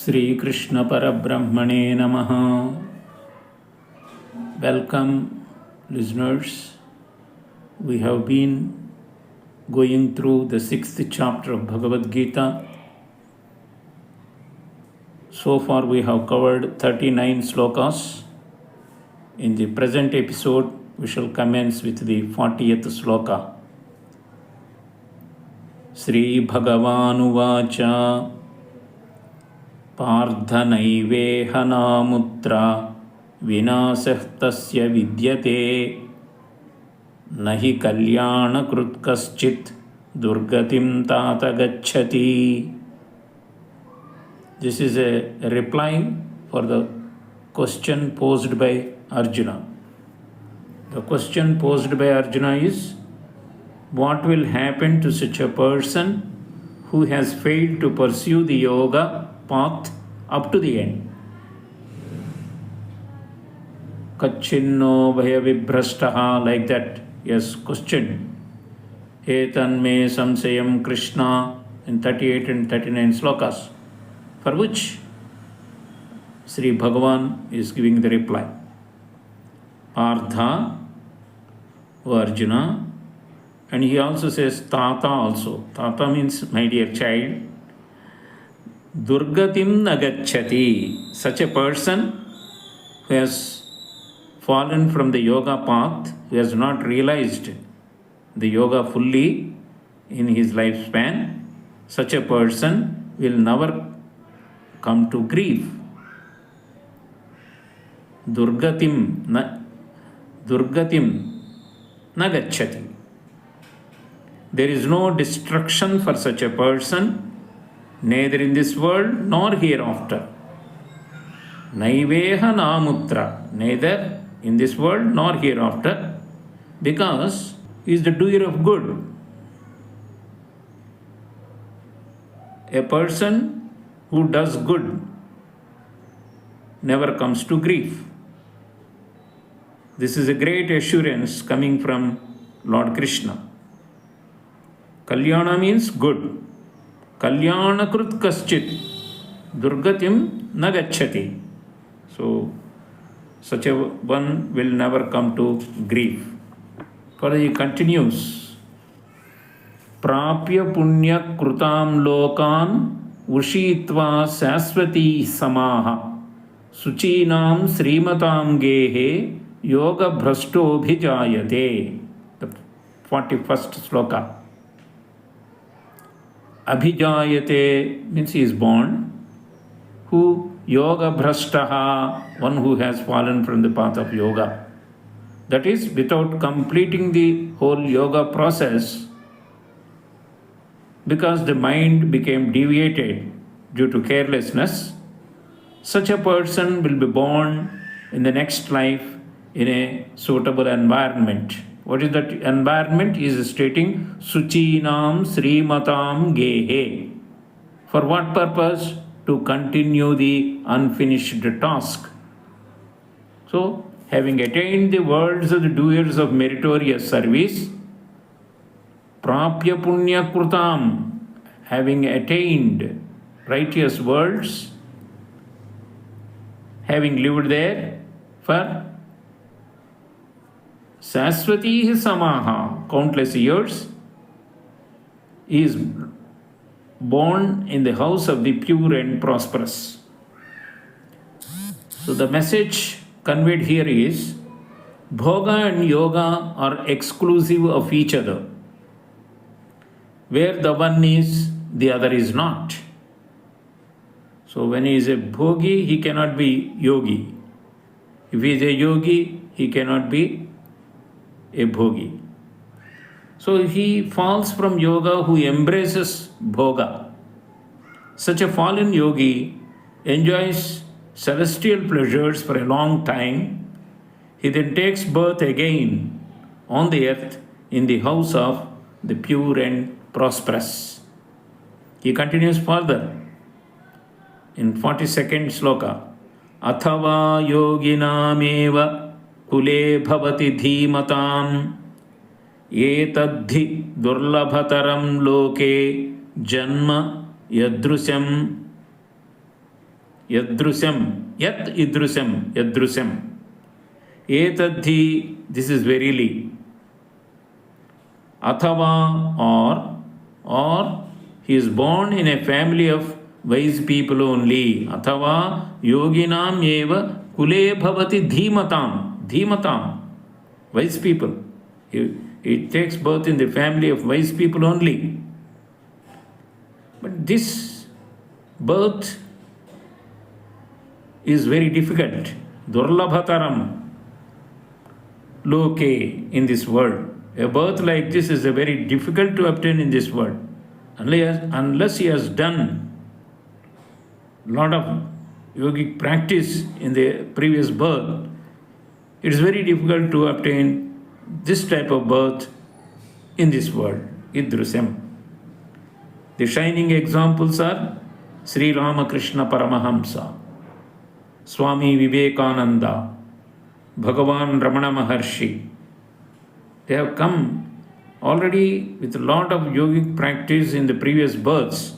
Sri Krishna Parabrahmane Namaha. Welcome, listeners. We have been going through the 6th chapter of Bhagavad Gita. So far, we have covered 39 slokas. In the present episode, we shall commence with the 40th sloka. Sri Bhagavan Uvacha पार्थनैवेह नामुत्रा विनाशः तस्य विद्यते न हि कल्याणकृत् कश्चित् दुर्गतिं तात गच्छति. This is a reply for the question posed by Arjuna. The question posed by Arjuna is, what will happen to such a person who has failed to pursue the yoga path up to the end? Kachinno bhaya vibhrastaha, like that, yes, question. Etan me samsayam Krishna, in 38 and 39 slokas, for which Sri Bhagavan is giving the reply. Partha, O Arjuna, and he also says Tata also. Tata means my dear child. Durgatim nagacchati. Such a person who has fallen from the yoga path, who has not realized the yoga fully in his lifespan, such a person will never come to grief. Durgatim nagacchati. There is no destruction for such a person, neither in this world nor hereafter. Naiveha namutra, neither in this world nor hereafter, because he is the doer of good. A person who does good never comes to grief. This is a great assurance coming from Lord Krishna. Kalyana means good. Kalyana krut kaschit durgatim nagacchati. So, such a one will never come to grief. Further he continues. Prapya punya krutam lokan ushitva saswati samaha suchinam srimatam gehe yoga bhrasto bhijayate. The 41st sloka. Abhijayate means he is born. Who? Yoga bhrastaha, one who has fallen from the path of yoga. That is, without completing the whole yoga process, because the mind became deviated due to carelessness, such a person will be born in the next life in a suitable environment. What is that environment? He is stating Suchinam Srimatam Gehe. For what purpose? To continue the unfinished task. So, having attained the words of the doers of meritorious service, Prapya Punya Krutam, having attained righteous words, having lived there for Saswati Samaha, countless years, is born in the house of the pure and prosperous. So the message conveyed here is, Bhoga and Yoga are exclusive of each other. Where the one is, the other is not. So when he is a Bhogi, he cannot be Yogi. If he is a Yogi, he cannot be a Bhogi. So he falls from yoga who embraces bhoga. Such a fallen yogi enjoys celestial pleasures for a long time. He then takes birth again on the earth in the house of the pure and prosperous. He continues further in 42nd sloka. Athava yoginameva kule bhavati dhimatam etadhi durlabhataram loke janma yadrusyam Yadrusam, yat idrusam, yadrusam. Etadhi, this is verily. Athava, or he is born in a family of wise people only. Athava yoginam eva kule bhavati dhimatam. Wise people. It takes birth in the family of wise people only. But this birth is very difficult. Durlabhataram loke in this world. A birth like this is very difficult to obtain in this world. Unless he has done a lot of yogic practice in the previous birth, it is very difficult to obtain this type of birth in this world. Idrusam. The shining examples are Sri Ramakrishna Paramahamsa, Swami Vivekananda, Bhagavan Ramana Maharshi. They have come already with a lot of yogic practice in the previous births,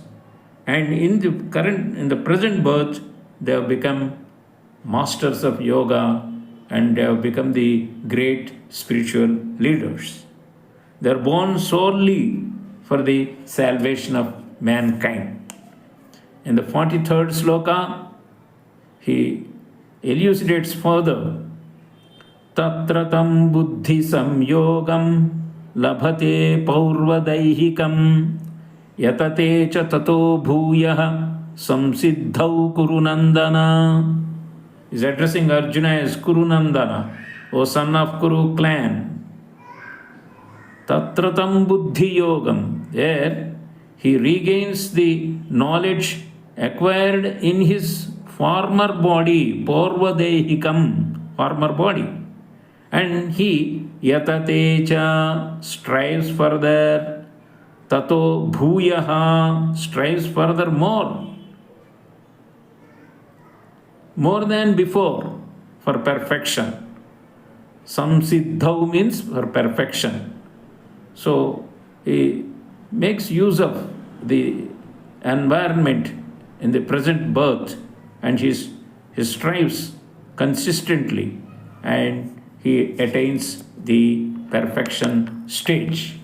and in the present birth they have become masters of yoga and they have become the great spiritual leaders. They are born solely for the salvation of mankind. In the 43rd sloka, he elucidates further. Tatratam buddhi samyogam labhate paurvadaihikam yatate cha tato bhuyah samsiddhau kurunandana. He is addressing Arjuna as Kurunandana, O son of Kuru clan. Tatratam buddhi yogam. There he regains the knowledge acquired in his former body, Paurvadehikam, former body. And he yatatecha strives further, tato bhuyaha strives further more than before for perfection. Samsiddhau means for perfection. So he makes use of the environment in the present birth and he strives consistently and he attains the perfection stage.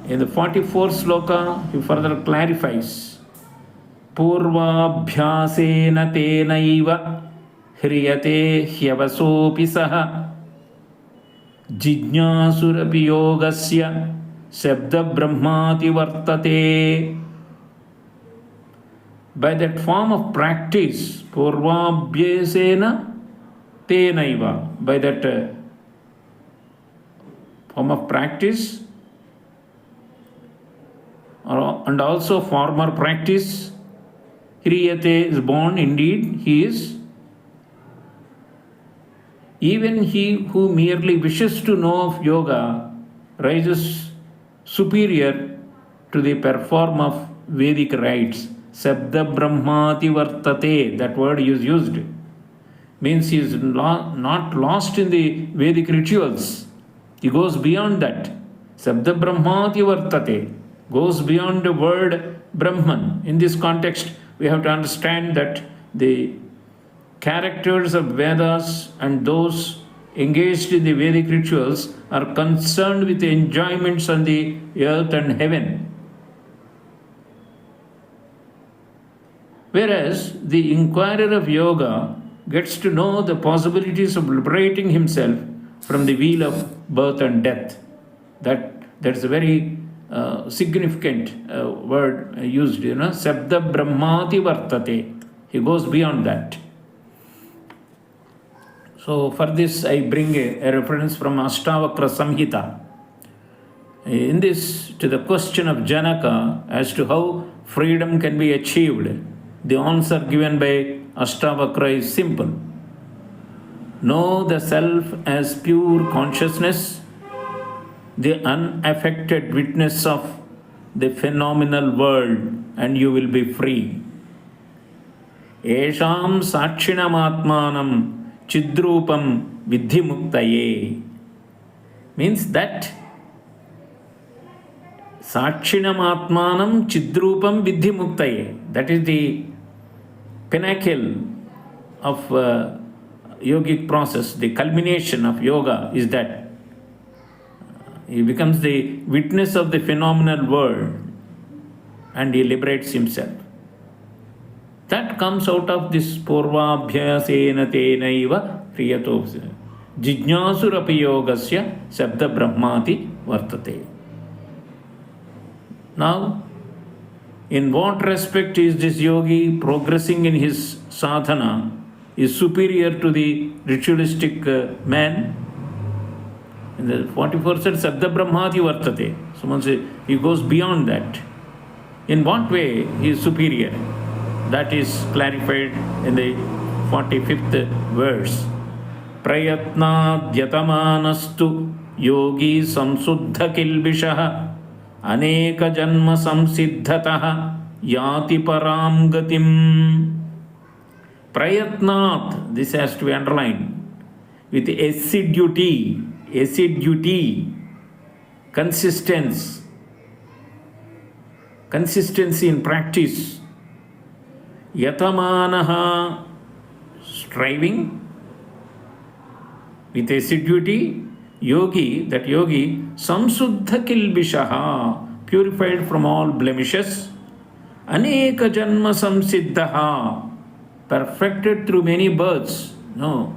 In the 44th sloka, he further clarifies Purvabhyasena tenaiva hriyate hyavasopi saha jijñasurapi yogasya sabda brahmati vartate. By that form of practice, Purvabhyasena tenaiva, by that form of practice and also former practice, Hriyate is born, indeed, he is. Even he who merely wishes to know of yoga rises superior to the perform of Vedic rites. Sabda Brahmati Vartate, that word is used. Means he is not lost in the Vedic rituals. He goes beyond that. Sabda Brahmati Vartate goes beyond the word Brahman. In this context, we have to understand that the characters of Vedas and those engaged in the Vedic rituals are concerned with the enjoyments on the earth and heaven. Whereas the inquirer of yoga gets to know the possibilities of liberating himself from the wheel of birth and death. That's a very significant word used, Sabda Brahmati Vartate. He goes beyond that. So for this I bring a reference from Ashtavakra Samhita. In this, to the question of Janaka as to how freedom can be achieved, the answer given by Ashtavakra is simple. Know the self as pure consciousness, the unaffected witness of the phenomenal world, and you will be free. Esham sakshinam atmanam chidrupam vidhi muktaye. Means that Sakshinam Atmanam Chidrupam Vidhi Muktaye. That is the pinnacle of yogic process. The culmination of yoga is that he becomes the witness of the phenomenal world and he liberates himself. That comes out of this Purvabhyasena Tenaiva Priyato Jijñasurapi Yogasya Sabda Brahmati Vartate. Now, in what respect is this yogi progressing in his sadhana is superior to the ritualistic man? In the 44th said Sabda Brahmati Vartate. Someone says he goes beyond that. In what way he is superior? That is clarified in the 45th verse. Prayatnad yatamanastu yogi samsuddha kilbishaha aneka janma samsiddhataha yati param gatim. Prayatnat, this has to be underlined, with assiduity, consistency in practice. Yatamanaha, striving with assiduity, yogi, that yogi, samsuddha kilbishaha, purified from all blemishes, aneka janma samsiddhaha, perfected through many births. No,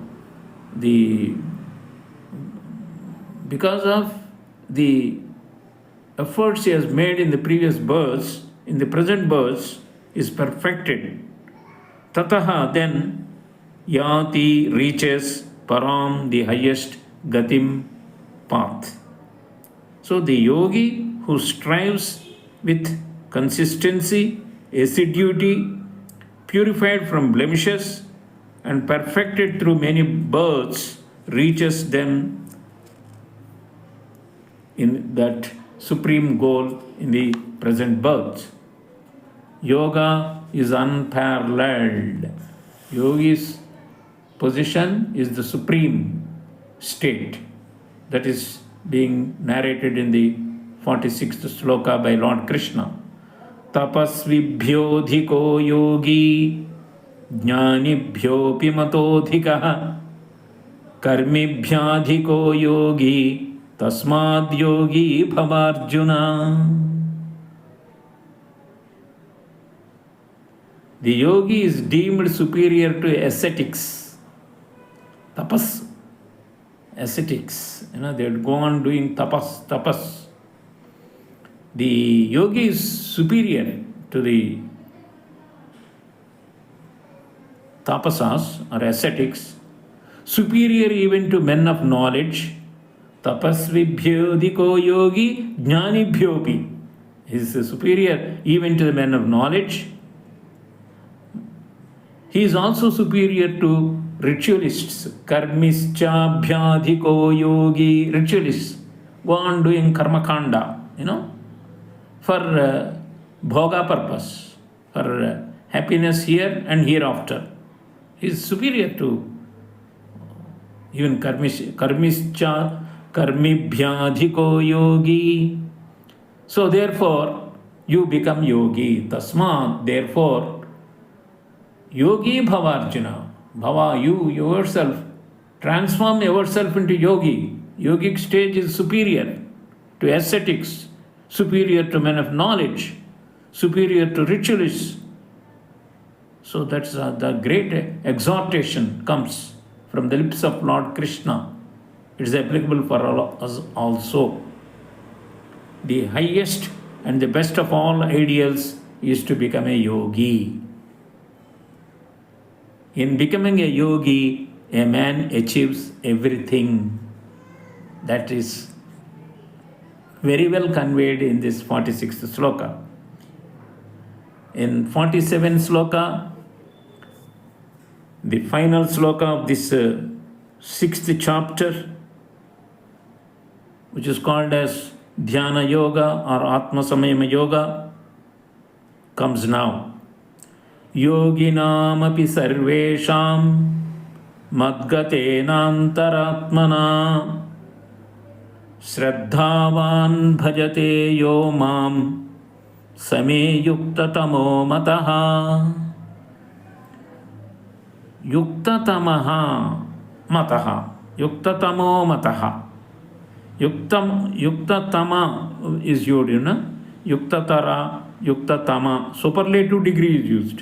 because of the efforts he has made in the previous births, in the present births, is perfected. Tataha, then yati, reaches param, the highest, gatim, path. So the yogi who strives with consistency, assiduity, purified from blemishes and perfected through many births, reaches them in that supreme goal in the present birth. Yoga is unparalleled. Yogi's position is the supreme state that is being narrated in the 46th sloka by Lord Krishna. Tapasvibhyodhiko yogi jnanibhyopi matodhikaha karmibhyadhiko yogi tasmad yogi bhavarjuna. The yogi is deemed superior to ascetics. Tapas, ascetics, they would go on doing tapas. The yogi is superior to the tapasas or ascetics, superior even to men of knowledge. Tapasvibhyodhiko yogi jnanibhyopi. He is superior even to the men of knowledge. He is also superior to ritualists. Karmischa bhyadhiko yogi. Ritualists go on doing karmakanda, for bhoga purpose, for happiness here and hereafter. He is superior to even karmischa karmibhyadhiko yogi. So therefore, you become yogi. Tasmat, therefore, yogi bhavarjuna. Bhava, you yourself, transform yourself into yogi. Yogic stage is superior to ascetics, superior to men of knowledge, superior to ritualists. So that's the great exhortation comes from the lips of Lord Krishna. It is applicable for all of us also. The highest and the best of all ideals is to become a yogi. In becoming a yogi, a man achieves everything. That is very well conveyed in this 46th sloka. In 47th sloka, the final sloka of this 6th chapter, which is called as Dhyana Yoga or Atma Samayama Yoga, comes now. Yoginamapi sarvesham madgatenantaratmana श्रद्धावान् भजते यो मां समे युक्ततमो मतः. युक्ततमः मतः, युक्ततमो मतः. Yuktatama is used, Yuktatara, Yuktatama, superlative degree is used.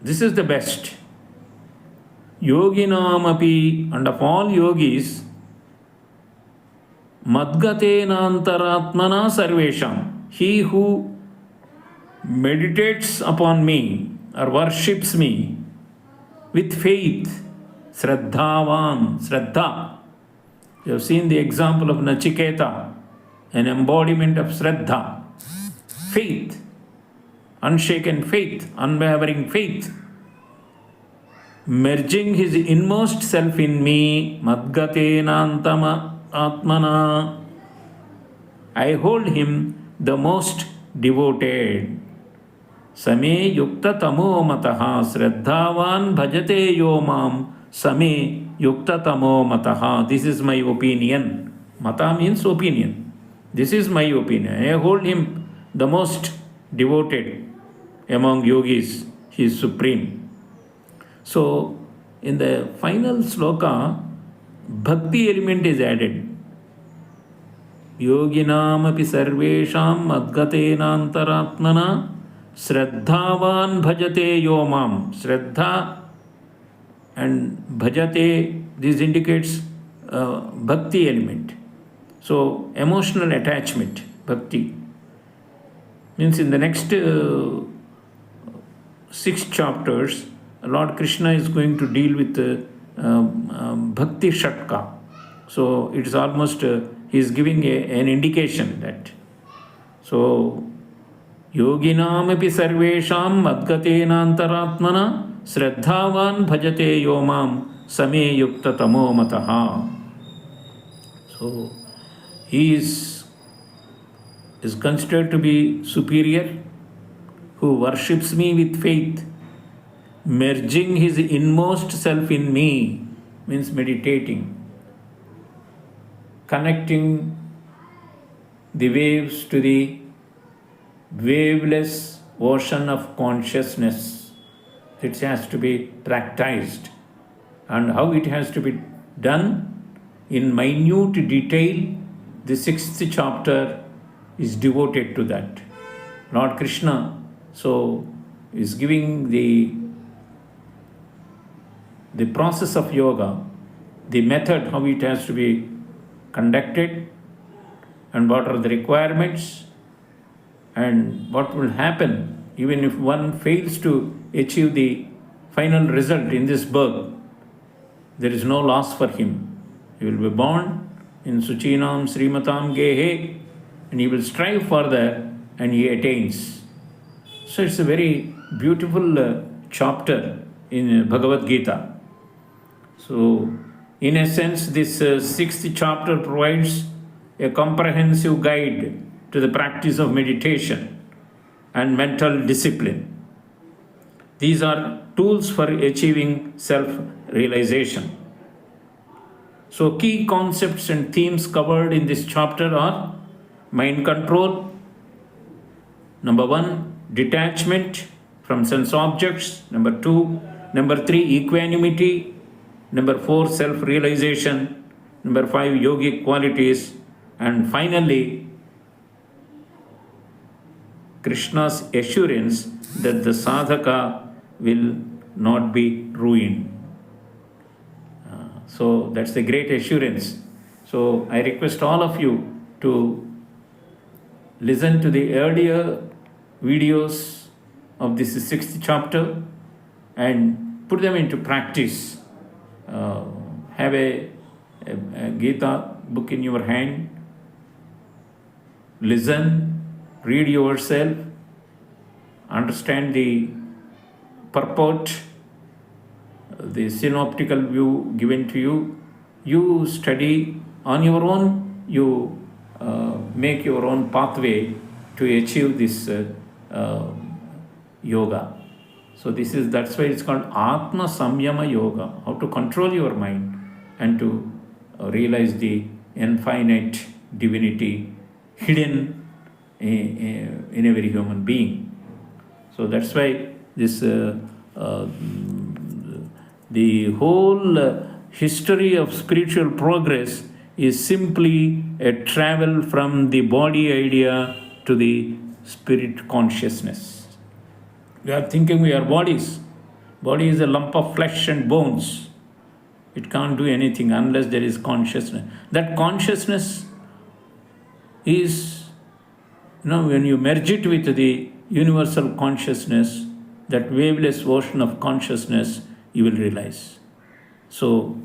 This is the best. Yoginamapi, and of all yogis, Madgatenantaratmana Sarvesham, he who meditates upon me or worships me with faith, Shraddhavan, Shraddha. You have seen the example of Nachiketa, an embodiment of Shraddha, faith, unshaken faith, unwavering faith, merging his inmost self in me, Madgatena Antama Atmana. I hold him the most devoted. Same Yukta Tamo Mataha Shraddhavan Bhajate Yo Mam Same Yukta Tamo Mataha. This is my opinion. Mata means opinion. This is my opinion. I hold him the most devoted among yogis. He is supreme. So, in the final sloka, bhakti element is added. Yoginam api sarvesham madgatena antaratmana Shraddhavan bhajate yo mam. Shraddha and bhajate, this indicates bhakti element. So, emotional attachment, bhakti. Means in the next 6 chapters, Lord Krishna is going to deal with bhakti shatka. So, it is almost, he is giving an indication that. So, yoginam api sarvesham madgatena antaratmana Shraddhavan bhajate yo mam same yukta tamo mataha. So, he is considered to be superior, who worships me with faith, merging his inmost self in me, means meditating, connecting the waves to the waveless ocean of consciousness. It has to be practiced. And how it has to be done? In minute detail, the 6th chapter is devoted to that. Lord Krishna is giving the process of yoga, the method how it has to be conducted, and what are the requirements, and what will happen even if one fails to achieve the final result in this birth. There is no loss for him. He will be born in Suchinam Srimatam Gehe, and he will strive further and he attains. So it's a very beautiful chapter in Bhagavad Gita. So, in essence, this 6th chapter provides a comprehensive guide to the practice of meditation and mental discipline. These are tools for achieving self-realization. So, key concepts and themes covered in this chapter are mind control, number 1, detachment from sense objects, number 2, number 3, equanimity, number 4, self-realization, number 5, yogic qualities, and finally, Krishna's assurance that the sadhaka will not be ruined. So that's the great assurance. So I request all of you to listen to the earlier videos of this 6th chapter and put them into practice. Have a Gita book in your hand, listen, read yourself, understand the purport, the synoptical view given to you. You study on your own, you make your own pathway to achieve this yoga. So that's why it's called Atma Samyama Yoga, how to control your mind and to realize the infinite divinity hidden in every human being. So that's why this the whole history of spiritual progress is simply a travel from the body idea to the spirit consciousness. We are thinking we are bodies. Body is a lump of flesh and bones. It can't do anything unless there is consciousness. That consciousness is, when you merge it with the universal consciousness, that waveless ocean of consciousness, you will realize. So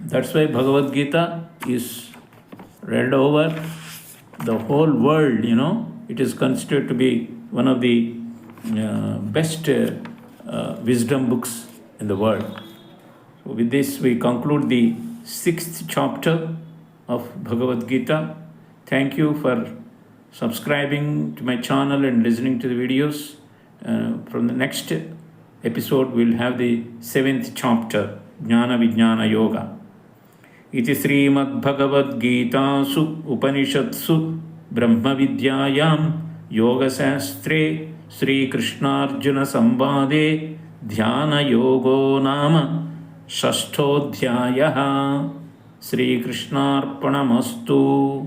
that's why Bhagavad Gita is read over the whole world. It is considered to be one of the best wisdom books in the world. So with this, we conclude the 6th chapter of Bhagavad Gita. Thank you for subscribing to my channel and listening to the videos. From the next episode, we'll have the 7th chapter, Jnana Vijnana Yoga. Iti Srimad Bhagavad Gitasu Upanishadsu Brahma Vidyayam Yoga Sastre Sri Krishnarjuna Sambade Dhyana Yogo Nama Shashtodhyayah. Sri Krishnarpanamastu.